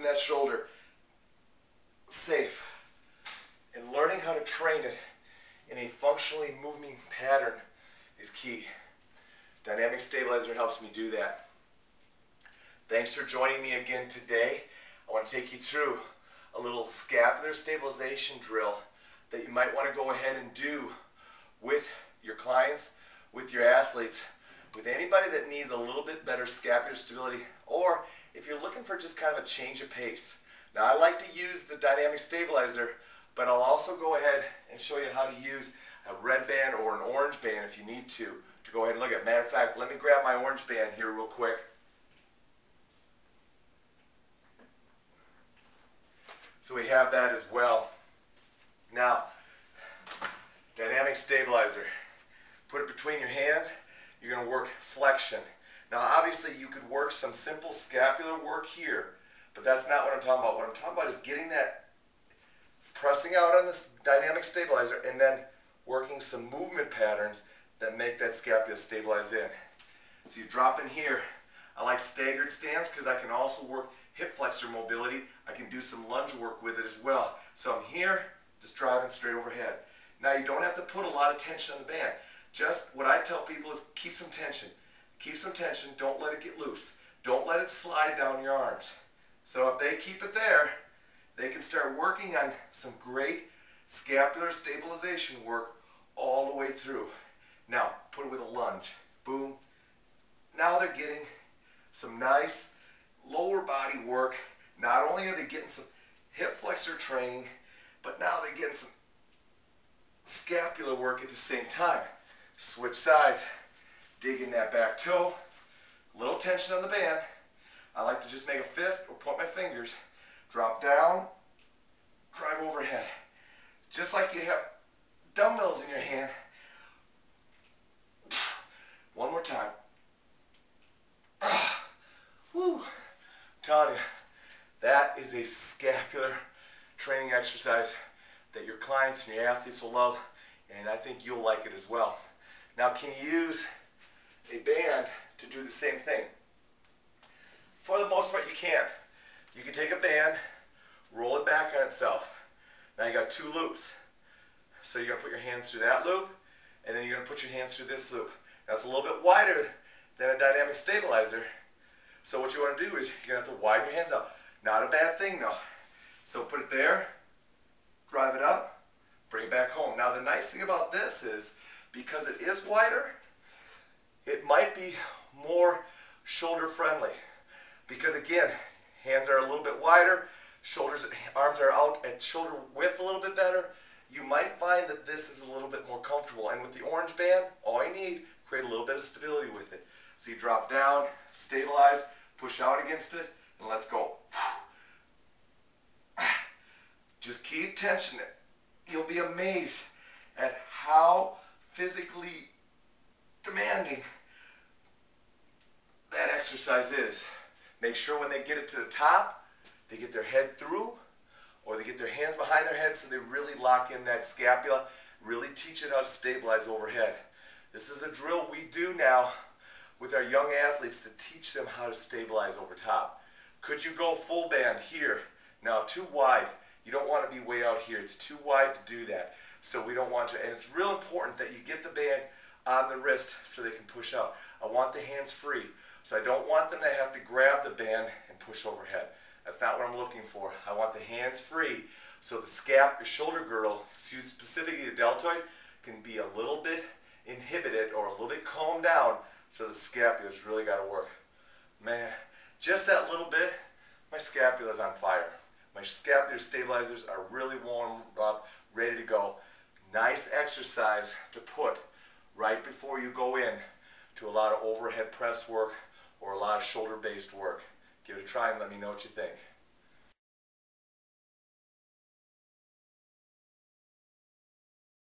that shoulder safe and learning how to train it in a functionally moving pattern is key. Dynamic stabilizer helps me do that. Thanks for joining me again today. I want to take you through a little scapular stabilization drill that you might want to go ahead and do with your clients, with your athletes, with anybody that needs a little bit better scapular stability, or if you're looking for just kind of a change of pace. Now, I like to use the dynamic stabilizer, but I'll also go ahead and show you how to use a red band or an orange band if you need to go ahead and look at. Matter of fact, let me grab my orange band here real quick. So we have that as well. Now, dynamic stabilizer. Put it between your hands. You're going to work flexion. Now, obviously, you could work some simple scapular work here, but that's not what I'm talking about. What I'm talking about is getting that, pressing out on this dynamic stabilizer, and then working some movement patterns that make that scapula stabilize in. So you drop in here. I like staggered stance because I can also work hip flexor mobility. I can do some lunge work with it as well. So I'm here, just driving straight overhead. Now, you don't have to put a lot of tension on the band. Just what I tell people is keep some tension. Keep some tension. Don't let it get loose. Don't let it slide down your arms. So if they keep it there, they can start working on some great scapular stabilization work all the way through. Now, put it with a lunge. Boom. Now they're getting some nice lower body work. Not only are they getting some hip flexor training, but now they're getting some scapular work at the same time. Switch sides. Dig in that back toe. Little tension on the band. I like to just make a fist or point my fingers. Drop down. Drive overhead. Just like you have dumbbells in your hand. One more time. Woo. I'm telling you, that is a scapular training exercise that your clients and your athletes will love, and I think you'll like it as well. Now, can you use a band to do the same thing? For the most part, you can. You can take a band, roll it back on itself. Now you got two loops. So you're going to put your hands through that loop, and then you're going to put your hands through this loop. Now it's a little bit wider than a dynamic stabilizer. So what you want to do is you're going to have to widen your hands out. Not a bad thing though. So put it there, drive it up, bring it back home. Now the nice thing about this is, because it is wider, it might be more shoulder friendly. Because again, hands are a little bit wider, arms are out at shoulder width a little bit better. You might find that this is a little bit more comfortable. And with the orange band, all you need, create a little bit of stability with it. So you drop down, stabilize, push out against it, and let's go. Just keep tensioning it. You'll be amazed at how physically demanding that exercise is. Make sure when they get it to the top, they get their head through, or they get their hands behind their head so they really lock in that scapula, really teach it how to stabilize overhead. This is a drill we do now with our young athletes to teach them how to stabilize over top. Could you go full band here? Now, too wide. You don't want to be way out here. It's too wide to do that. So we don't want to, and it's real important that you get the band on the wrist so they can push out. I want the hands free. So I don't want them to have to grab the band and push overhead. That's not what I'm looking for. I want the hands free so the your shoulder girdle, specifically the deltoid, can be a little bit inhibited or a little bit calmed down so the scapula's really got to work. Man, just that little bit, my scapula's on fire. My scapular stabilizers are really warmed up, ready to go. Nice exercise to put right before you go in to a lot of overhead press work or a lot of shoulder-based work. Give it a try and let me know what you think.